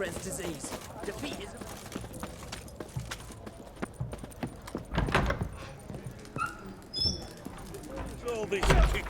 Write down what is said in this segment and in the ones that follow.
spreads disease. Defeat is... All this kicking.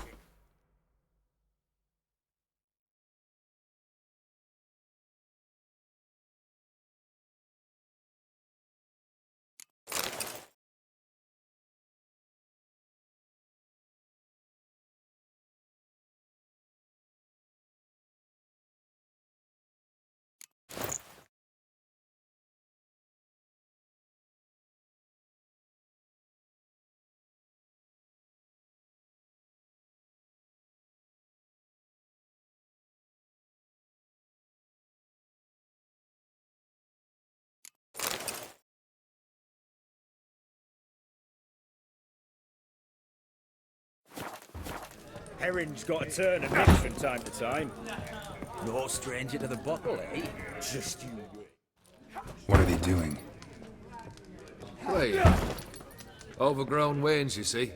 Herring's got a turn and mix from time to time. No stranger to the bottle, eh? Just you wait. What are they doing? Wait. Overgrown wains, you see.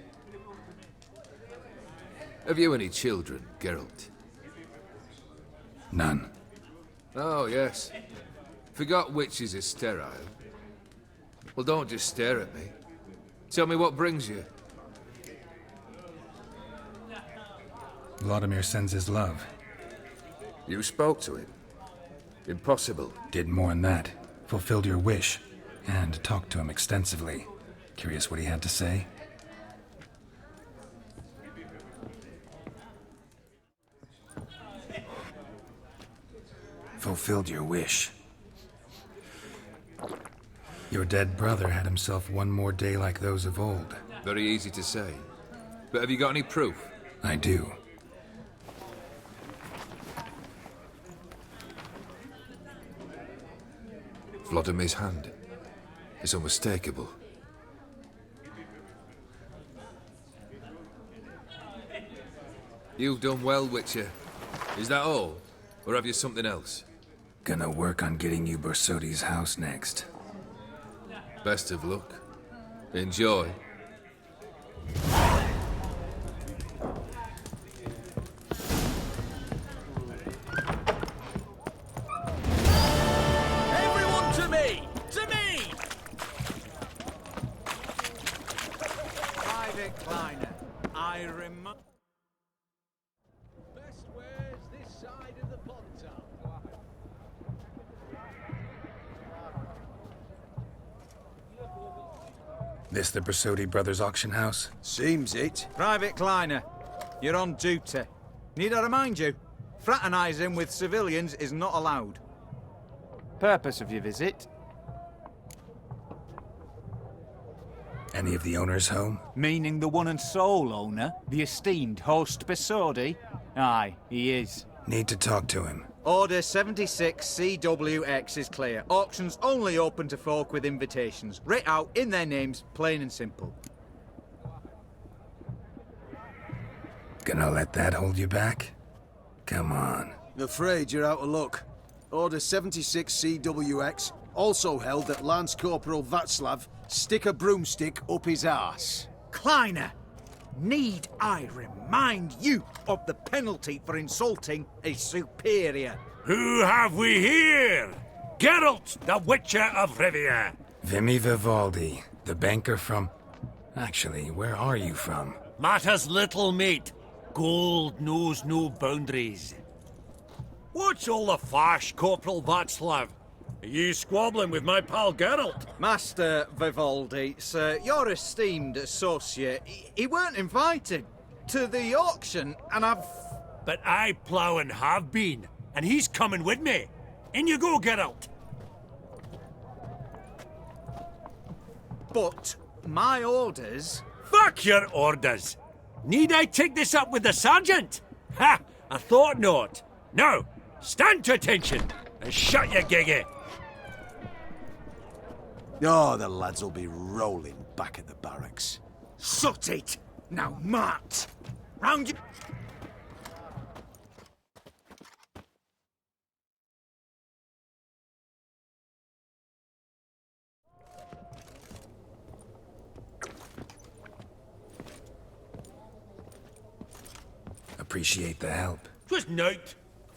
Have you any children, Geralt? None. Oh, yes. Forgot witches is sterile. Well, don't just stare at me. Tell me what brings you. Vladimir sends his love. You spoke to him. Impossible. Did more than that. Fulfilled your wish. And talked to him extensively. Curious what he had to say? Fulfilled your wish. Your dead brother had himself one more day like those of old. Very easy to say. But have you got any proof? I do. Vladimir's hand. It's unmistakable. You've done well, Witcher. Is that all? Or have you something else? Gonna work on getting you Bersodi's house next. Best of luck. Enjoy. Everyone to me! To me! Private Kleiner, I remind... Best wares this side of the Pontar. This the Bersodi Brothers auction house? Seems it. Private Kleiner, you're on duty. Need I remind you? Fraternizing with civilians is not allowed. Purpose of your visit? Any of the owners home? Meaning the one and sole owner, the esteemed host Bersodi? Aye, he is. Need to talk to him. Order 76 CWX is clear. Auctions only open to folk with invitations. Writ out in their names, plain and simple. Gonna let that hold you back? Come on. Afraid you're out of luck. Order 76 CWX also held that Lance Corporal Václav stick a broomstick up his arse. Kleiner, need I remind you of the penalty for insulting a superior? Who have we here? Geralt, the Witcher of Rivia. Vimy Vivaldi, the banker from... Actually, where are you from? Matters little, mate. Gold knows no boundaries. What's all the fash, Corporal Václav? Are you squabbling with my pal Geralt? Master Vivaldi, sir, your esteemed associate, he weren't invited to the auction, and I've... But I plough and have been, and he's coming with me. In you go, Geralt. But my orders... Fuck your orders. Need I take this up with the sergeant? Ha! I thought not. Now, stand to attention and shut your giggy. Oh, the lads will be rolling back at the barracks. Sut it! Now march! Round you... Appreciate the help. 'Twas night.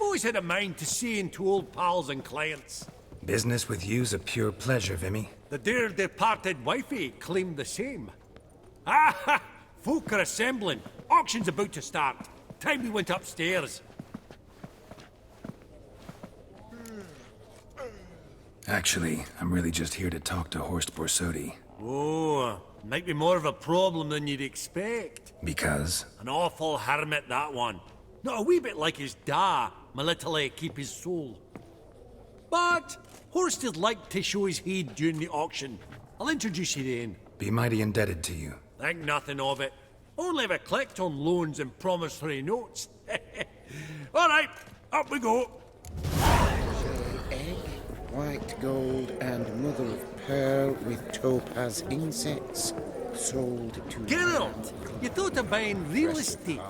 always had a mind to see into old pals and clients. Business with you's a pure pleasure, Vimy. The dear departed wifey claimed the same. Ah ha! Folk are assembling. Auction's about to start. Time we went upstairs. Actually, I'm really just here to talk to Horst Borsodi. Oh, might be more of a problem than you'd expect. Because? An awful hermit, that one. Not a wee bit like his da, my little keep his soul. But Horst would like to show his heed during the auction. I'll introduce you then. Be mighty indebted to you. Think nothing of it. Only if I collect on loans and promissory notes. All right, up we go. Egg, white gold, and mother of pearl with topaz insets. Sold to... Geralt, you thought of buying real estate.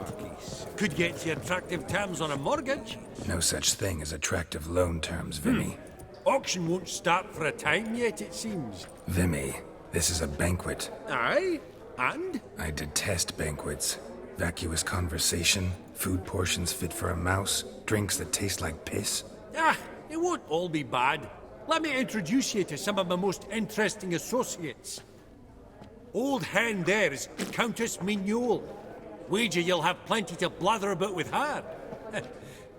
Could get you attractive terms on a mortgage. No such thing as attractive loan terms, Vimy. Auction won't start for a time yet, it seems. Vimy, this is a banquet. Aye, and? I detest banquets. Vacuous conversation, food portions fit for a mouse, drinks that taste like piss. Ah, it won't all be bad. Let me introduce you to some of my most interesting associates. Old hen there is Countess Mignol. Wager you'll have plenty to blather about with her.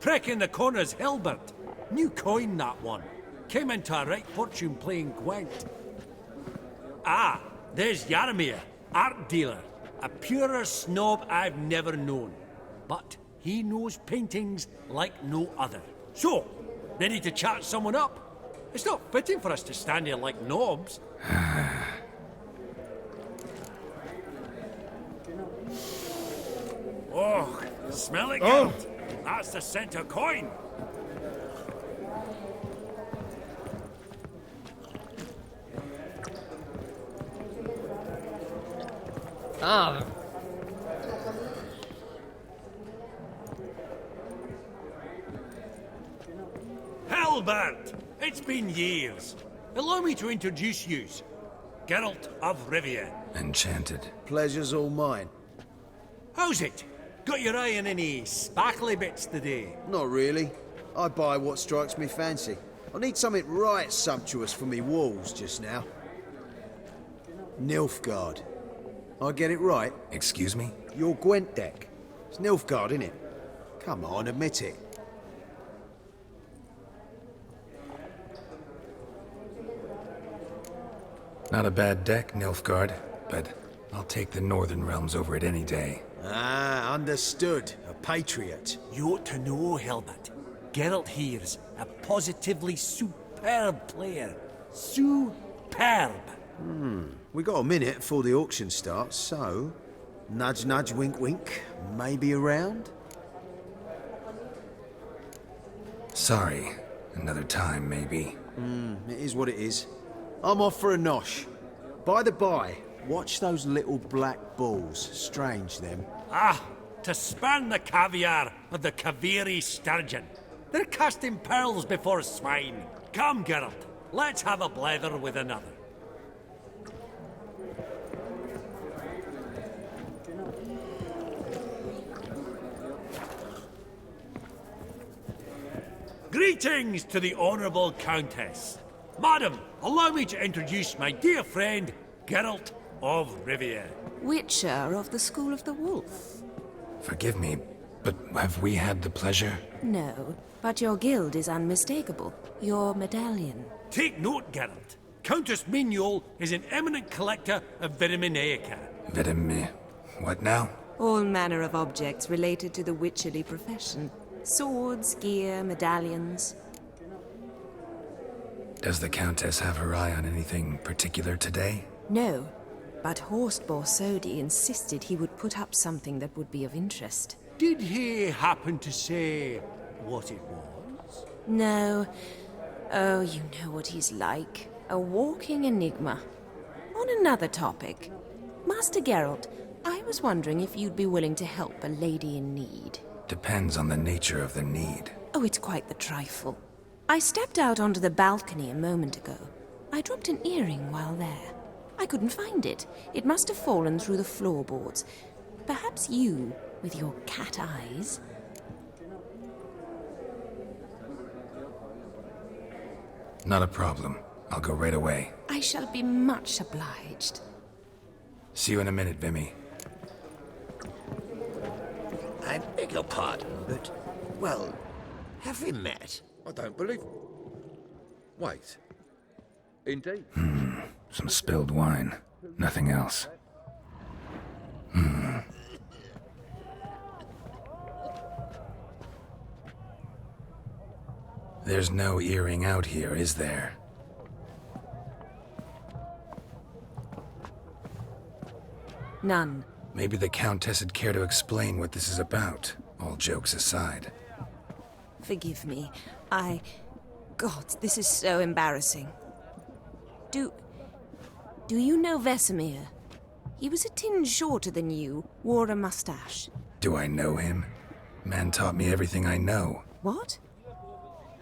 Prick in the corner's Hilbert. New coin, that one. Came into a right fortune playing Gwent. Ah, there's Yaramir, art dealer. A purer snob I've never known. But he knows paintings like no other. So, ready to chat someone up? It's not fitting for us to stand here like knobs. Oh, smell it, Geralt. That's the center coin. Ah. Halbert! It's been years. Allow me to introduce yous. Geralt of Rivia. Enchanted. Pleasure's all mine. How's it? Got your eye on any sparkly bits today? Not really. I buy what strikes me fancy. I need something right sumptuous for me walls just now. Nilfgaard. I get it right? Excuse me? Your Gwent deck. It's Nilfgaard, innit? Come on, admit it. Not a bad deck, Nilfgaard, but I'll take the Northern Realms over it any day. Ah, understood. A patriot. You ought to know, Hilbert. Geralt here's a positively superb player. Superb. We got a minute before the auction starts, so... Nudge, nudge, wink, wink. Maybe around? Sorry. Another time, maybe. It is what it is. I'm off for a nosh. By the by, watch those little black balls. Strange, them. Ah, to span the caviar of the Kaviri sturgeon. They're casting pearls before swine. Come, Geralt, let's have a blether with another. Greetings to the Honourable Countess. Madam, allow me to introduce my dear friend, Geralt of Rivia. Witcher of the School of the Wolf. Forgive me, but have we had the pleasure? No, but your guild is unmistakable. Your medallion. Take note, Geralt. Countess Mignol is an eminent collector of Vitaminaica. What now? All manner of objects related to the witcherly profession. Swords, gear, medallions. Does the Countess have her eye on anything particular today? No, but Horst Borsodi insisted he would put up something that would be of interest. Did he happen to say what it was? No. Oh, you know what he's like. A walking enigma. On another topic. Master Geralt, I was wondering if you'd be willing to help a lady in need. Depends on the nature of the need. Oh, it's quite the trifle. I stepped out onto the balcony a moment ago. I dropped an earring while there. I couldn't find it. It must have fallen through the floorboards. Perhaps you, with your cat eyes... Not a problem. I'll go right away. I shall be much obliged. See you in a minute, Vimy. I beg your pardon, but, well, have we met? I don't believe... Wait. Indeed. Some spilled wine. Nothing else. There's no earring out here, is there? None. Maybe the Countess would care to explain what this is about, all jokes aside. Forgive me. God, this is so embarrassing. Do you know Vesemir? He was a tinge shorter than you, wore a mustache. Do I know him? Man taught me everything I know. What?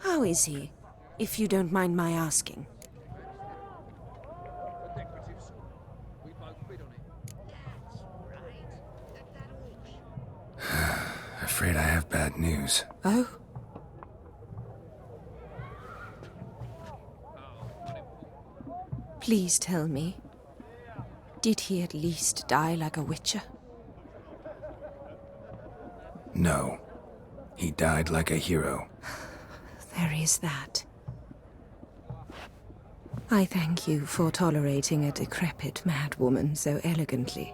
How is he, if you don't mind my asking? Afraid I have bad news. Oh? Please tell me. Did he at least die like a witcher? No. He died like a hero. There is that. I thank you for tolerating a decrepit madwoman so elegantly.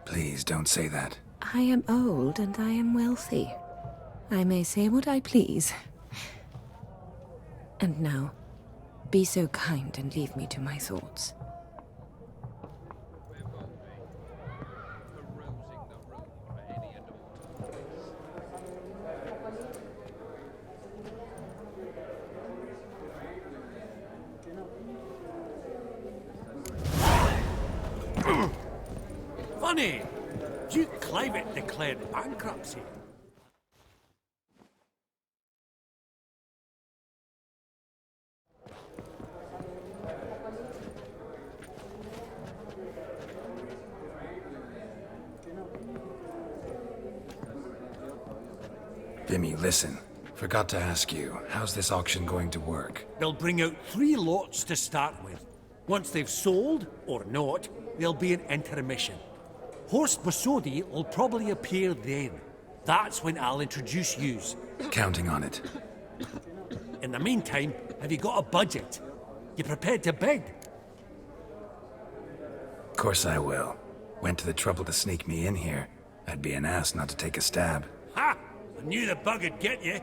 Please don't say that. I am old and I am wealthy. I may say what I please. And now, be so kind and leave me to my thoughts. Funny! Duke Clivet declared bankruptcy. Vimy, listen. Forgot to ask you, how's this auction going to work? They'll bring out 3 lots to start with. Once they've sold, or not, there'll be an intermission. Horst Bosodi will probably appear then. That's when I'll introduce yous. Counting on it. In the meantime, have you got a budget? You prepared to bid? Of course I will. Went to the trouble to sneak me in here. I'd be an ass not to take a stab. Ha! I knew the bug would get you.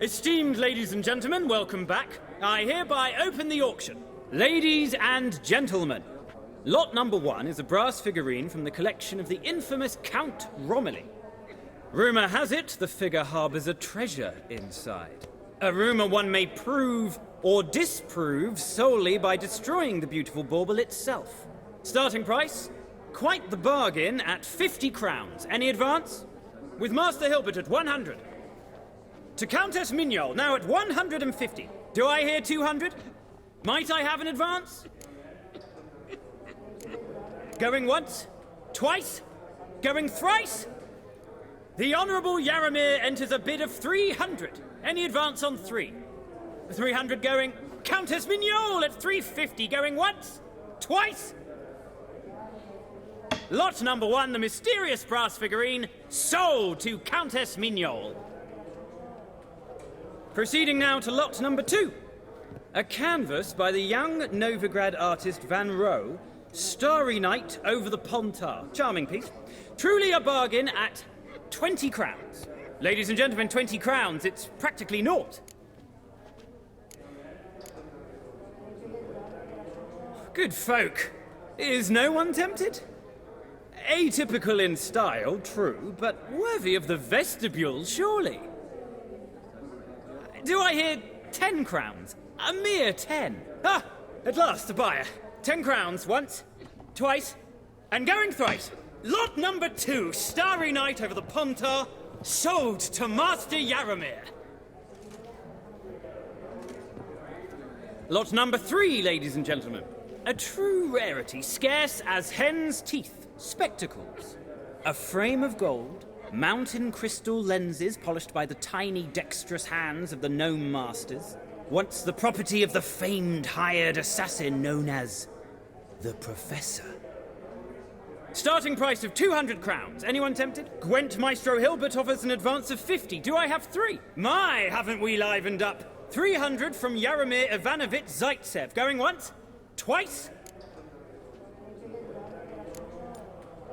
Esteemed ladies and gentlemen, welcome back. I hereby open the auction. Ladies and gentlemen, lot number 1 is a brass figurine from the collection of the infamous Count Romilly. Rumour has it the figure harbours a treasure inside. A rumour one may prove or disprove solely by destroying the beautiful bauble itself. Starting price? Quite the bargain at 50 crowns. Any advance? With Master Hilbert at 100. To Countess Mignol, now at 150. Do I hear 200? Might I have an advance? Going once? Twice? Going thrice? The Honourable Yaramir enters a bid of 300. Any advance on 3? 300 going. Countess Mignol at 350. Going once? Twice? Lot number 1, the mysterious brass figurine, sold to Countess Mignol. Proceeding now to lot number 2. A canvas by the young Novigrad artist Van Rohe, Starry Night over the Pontar. Charming piece. Truly a bargain at 20 crowns. Ladies and gentlemen, 20 crowns, it's practically naught. Good folk. Is no one tempted? Atypical in style, true, but worthy of the vestibule, surely. Do I hear 10 crowns? A mere 10. Ah, at last a buyer. 10 crowns once, twice, and going thrice. Lot number 2, Starry Night over the Pontar, sold to Master Yaramir. Lot number 3, ladies and gentlemen. A true rarity, scarce as hen's teeth. Spectacles. A frame of gold, mountain crystal lenses polished by the tiny, dexterous hands of the gnome masters, once the property of the famed hired assassin known as the Professor. Starting price of 200 crowns. Anyone tempted? Gwent Maestro Hilbert offers an advance of 50. Do I have 3? My, haven't we livened up? 300 from Yaromir Ivanovich Zaitsev. Going once? Twice?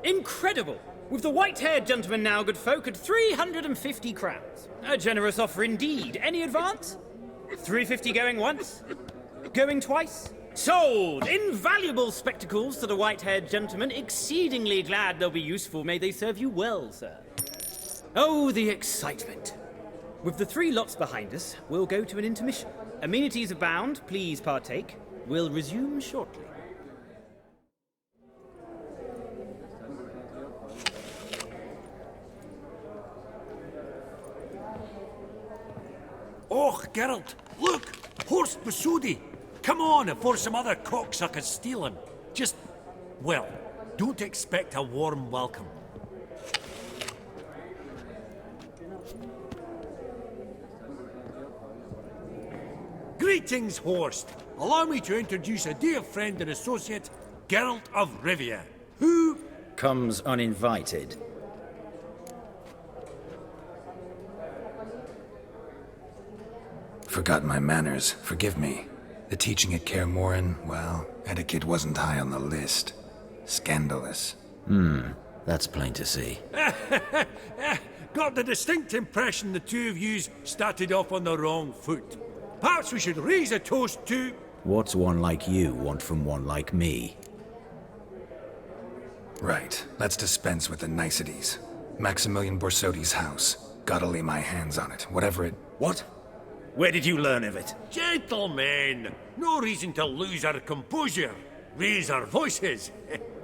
Incredible! With the white-haired gentleman now, good folk, at 350 crowns. A generous offer indeed. Any advance? 350 going once? Going twice? Sold! Invaluable spectacles to the white-haired gentleman. Exceedingly glad they'll be useful. May they serve you well, sir. Oh, the excitement. With the 3 lots behind us, we'll go to an intermission. Amenities abound. Please partake. We'll resume shortly. Oh, Geralt, look! Horst Basudi! Come on before some other cocksuckers steal him. Just, well, don't expect a warm welcome. Greetings, Horst. Allow me to introduce a dear friend and associate, Geralt of Rivia, who comes uninvited. Forgot my manners. Forgive me. The teaching at Kaer Morhen, well, etiquette wasn't high on the list. Scandalous. That's plain to see. got the distinct impression the two of yous started off on the wrong foot. Perhaps we should raise a toast to... What's one like you want from one like me? Right. Let's dispense with the niceties. Maximilian Borsodi's house. Gotta lay my hands on it, whatever it... What? Where did you learn of it? Gentlemen, no reason to lose our composure. Raise our voices.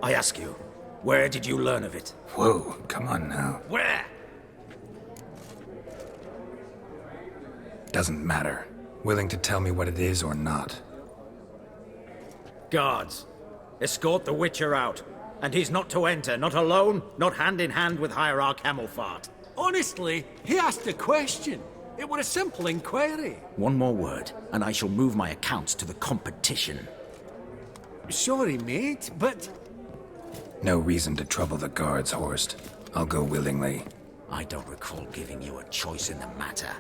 I ask you, where did you learn of it? Whoa, come on now. Where? Doesn't matter. Willing to tell me what it is or not? Guards, escort the Witcher out. And he's not to enter, not alone, not hand in hand with Hierarch Hamelfart. Honestly, he asked a question. It were a simple inquiry. One more word, and I shall move my accounts to the competition. Sorry, mate, but... No reason to trouble the guards, Horst. I'll go willingly. I don't recall giving you a choice in the matter.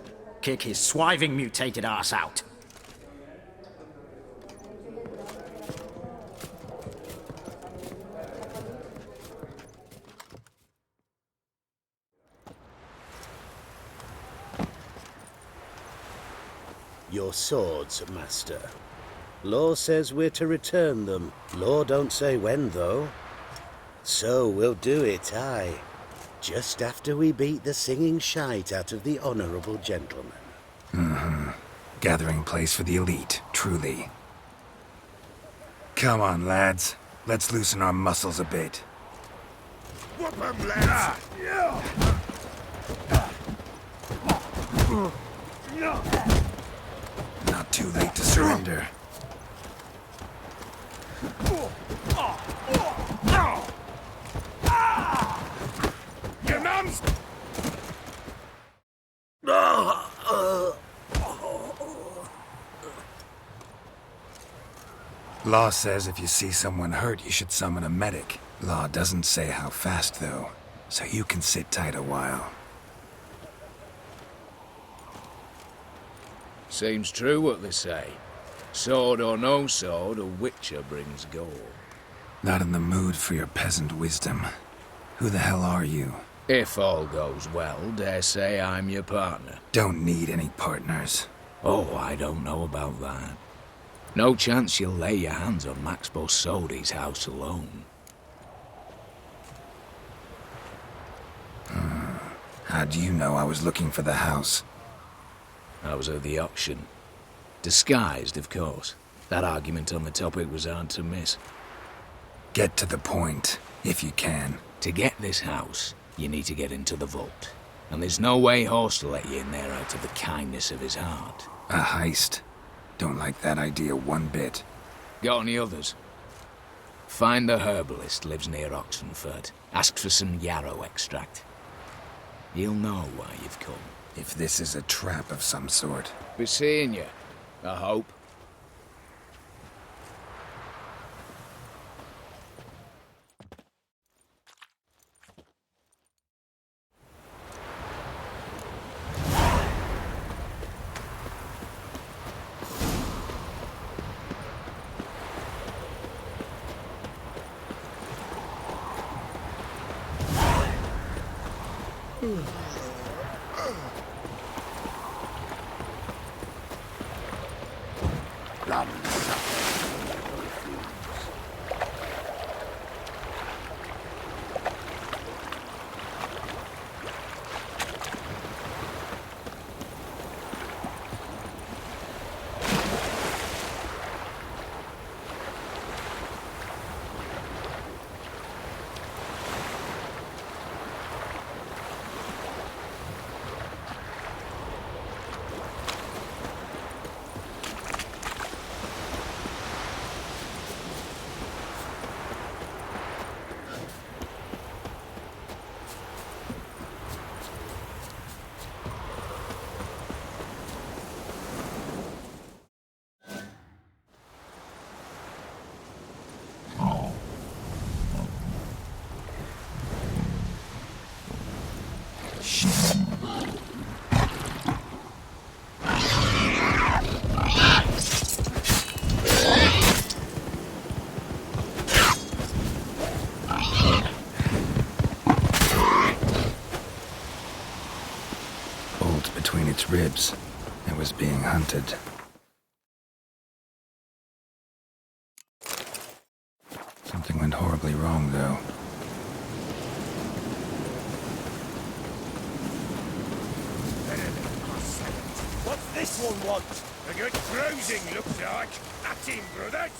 Kick his swiving mutated ass out. Your swords, Master. Law says we're to return them. Law don't say when, though. So we'll do it, aye. Just after we beat the singing shite out of the honourable gentleman. Mm-hmm. Gathering place for the elite, truly. Come on, lads. Let's loosen our muscles a bit. Whoop 'em, lads! Not too late to surrender. Your mums! Law says if you see someone hurt, you should summon a medic. Law doesn't say how fast, though, so you can sit tight a while. Seems true what they say. Sword or no sword, a Witcher brings gold. Not in the mood for your peasant wisdom. Who the hell are you? If all goes well, dare say I'm your partner. Don't need any partners. Oh, I don't know about that. No chance you'll lay your hands on Max Borsodi's house alone. How do you know I was looking for the house? I was at the auction. Disguised, of course. That argument on the topic was hard to miss. Get to the point, if you can. To get this house, you need to get into the vault. And there's no way Horst will let you in there out of the kindness of his heart. A heist? Don't like that idea one bit. Got any others? Find the herbalist lives near Oxenfurt. Ask for some yarrow extract. He'll know why you've come. If this is a trap of some sort. Be seeing you, I hope. Between its ribs. It was being hunted. Something went horribly wrong, though. What's this one want? A good cruising, looks like. At him, brothers!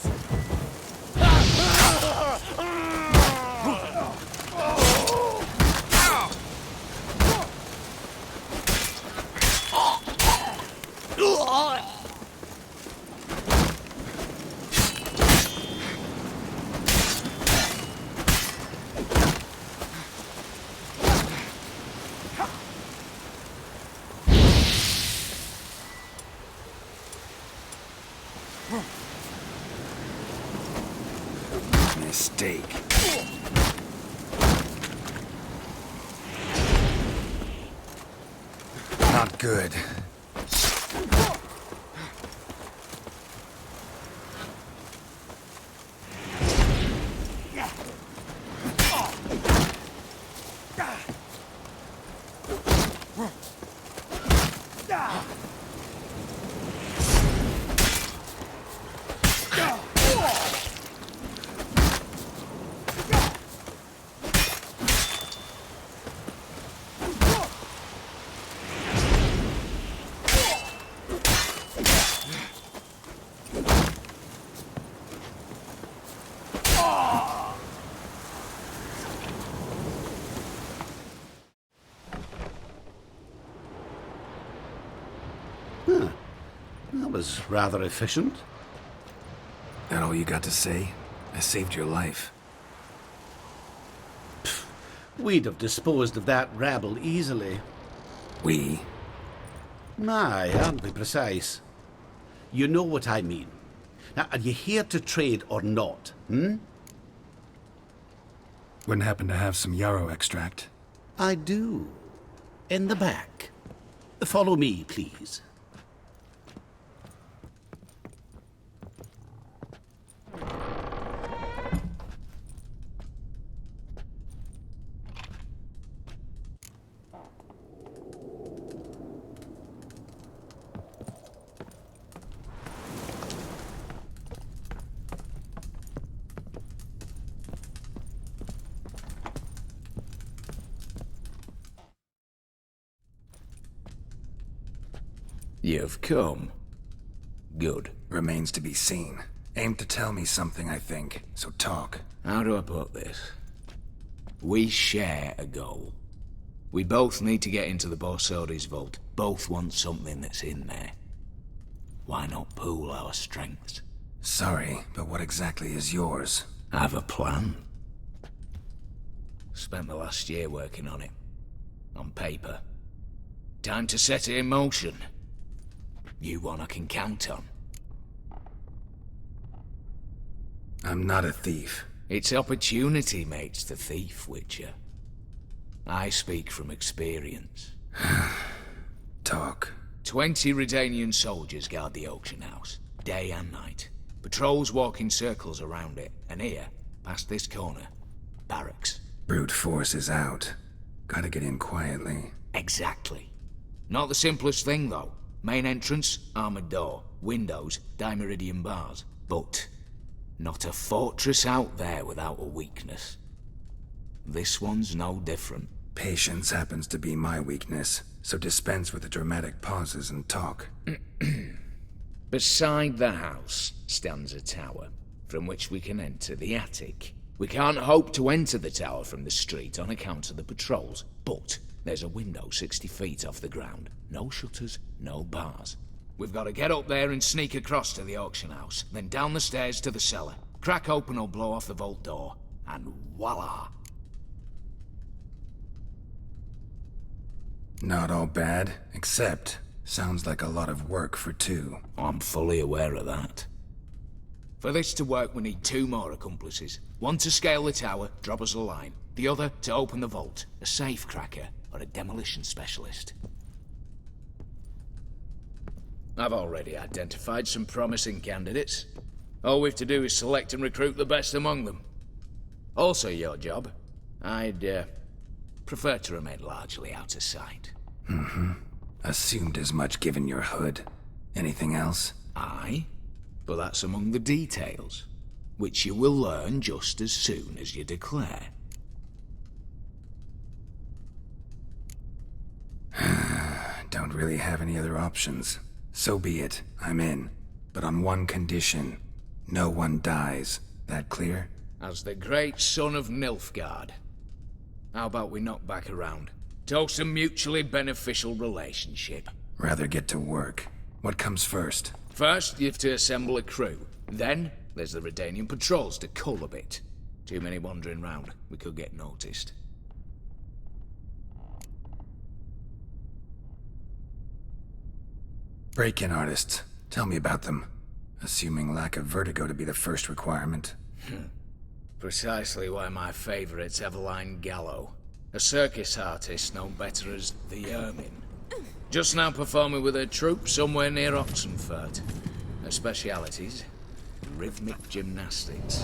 Mistake. Not good. Huh. That was rather efficient. That all you got to say? I saved your life. We'd have disposed of that rabble easily. We? Aye, aren't we precise? You know what I mean. Now, are you here to trade or not, Wouldn't happen to have some yarrow extract. I do. In the back. Follow me, please. You've come. Good. Remains to be seen. Aim to tell me something, I think. So talk. How do I put this? We share a goal. We both need to get into the Borsodi's vault. Both want something that's in there. Why not pool our strengths? Sorry, but what exactly is yours? I have a plan. Spent the last year working on it. on paper. Time to set it in motion. You one I can count on. I'm not a thief. It's opportunity makes the thief, Witcher. I speak from experience. Talk. 20 Redanian soldiers guard the auction house, day and night. Patrols walk in circles around it, and here, past this corner, barracks. Brute force is out. Gotta get in quietly. Exactly. Not the simplest thing, though. Main entrance, armored door. Windows, dimeridian bars. But not a fortress out there without a weakness. This one's no different. Patience happens to be my weakness, so dispense with the dramatic pauses and talk. Beside the house stands a tower, from which we can enter the attic. We can't hope to enter the tower from the street on account of the patrols, but there's a window 60 feet off the ground. No shutters, no bars. We've got to get up there and sneak across to the auction house, then down the stairs to the cellar, crack open or blow off the vault door, and voila! Not all bad, except sounds like a lot of work for two. I'm fully aware of that. For this to work, we need 2 more accomplices. One to scale the tower, drop us a line. The other to open the vault, a safe cracker or a demolition specialist. I've already identified some promising candidates. All we've to do is select and recruit the best among them. Also your job. I'd prefer to remain largely out of sight. Assumed as much given your hood. Anything else? Aye, but that's among the details, which you will learn just as soon as you declare. Don't really have any other options. So be it, I'm in. But on one condition. No one dies. That clear? As the great son of Nilfgaard. How about we knock back around? Toast a mutually beneficial relationship. Rather get to work. What comes first? First, you have to assemble a crew. Then, there's the Redanian patrols to cull a bit. Too many wandering round. We could get noticed. Break-in artists. Tell me about them. Assuming lack of vertigo to be the first requirement. Precisely why my favorite's Eveline Gallo. A circus artist known better as the Ermine. Just now performing with her troupe somewhere near Oxenfurt. Her specialities? Rhythmic gymnastics.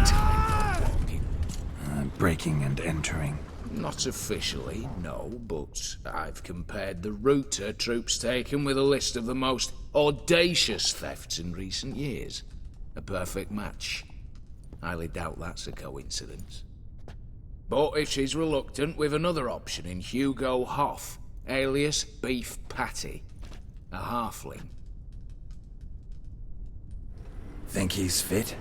Time walking. Breaking and entering. Not officially, no, but I've compared the route her troops taken with a list of the most audacious thefts in recent years. A perfect match. Highly doubt that's a coincidence. But if she's reluctant, we've another option in Hugo Hoff, alias Beef Patty. A halfling. Think he's fit?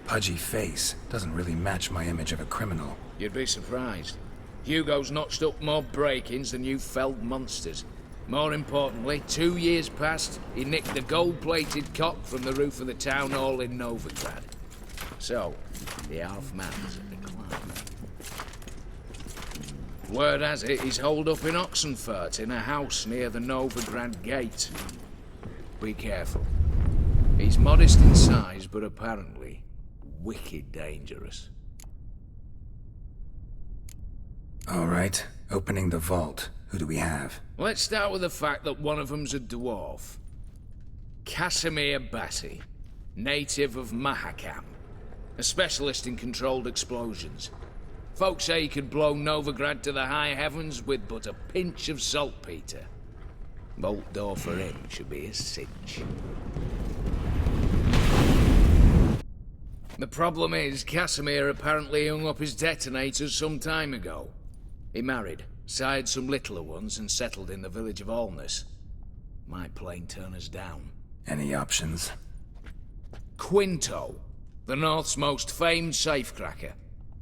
Pudgy face. Doesn't really match my image of a criminal. You'd be surprised. Hugo's notched up more break-ins than you felled monsters. More importantly, 2 years past, he nicked the gold-plated cock from the roof of the town hall in Novigrad. So, the half-man's at decline. Word has it, he's holed up in Oxenfurt in a house near the Novigrad gate. Be careful. He's modest in size, but apparently wicked dangerous. All right, opening the vault. Who do we have? Let's start with the fact that one of them's a dwarf. Casimir Batty, native of Mahakam. A specialist in controlled explosions. Folks say he could blow Novigrad to the high heavens with but a pinch of saltpeter. Vault door for him should be a cinch. The problem is, Casimir apparently hung up his detonators some time ago. He married, sired some littler ones, and settled in the village of Alness. Might plain turn us down. Any options? Quinto, the North's most famed safecracker.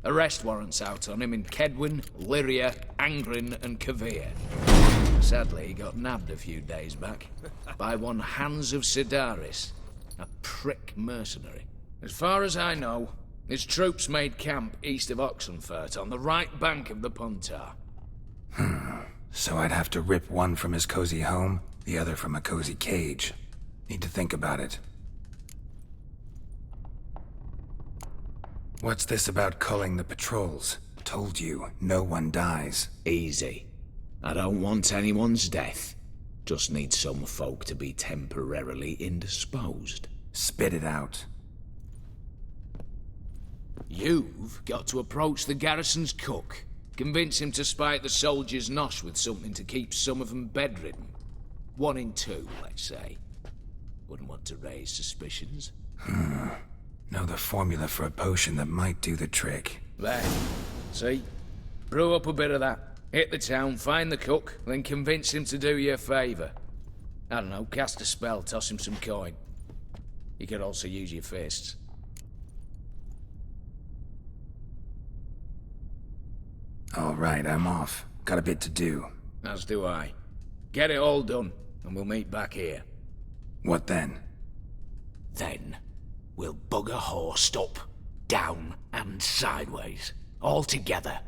Arrest warrants out on him in Kedwin, Lyria, Angrin, and Kavir. Sadly, he got nabbed a few days back by one Hans of Sidaris, a prick mercenary. As far as I know, his troops made camp east of Oxenfurt on the right bank of the Pontar. So I'd have to rip one from his cozy home, the other from a cozy cage. Need to think about it. What's this about culling the patrols? Told you, no one dies. Easy. I don't want anyone's death. Just need some folk to be temporarily indisposed. Spit it out. You've got to approach the garrison's cook. Convince him to spike the soldiers' nosh with something to keep some of them bedridden. 1 in 2, let's say. Wouldn't want to raise suspicions. Know the formula for a potion that might do the trick. There. See? Brew up a bit of that. Hit the town, find the cook, then convince him to do you a favour. I don't know, cast a spell, toss him some coin. You could also use your fists. All right, I'm off. Got a bit to do. As do I. Get it all done, and we'll meet back here. What then? Then, we'll bugger horsed up, down, and sideways. All together.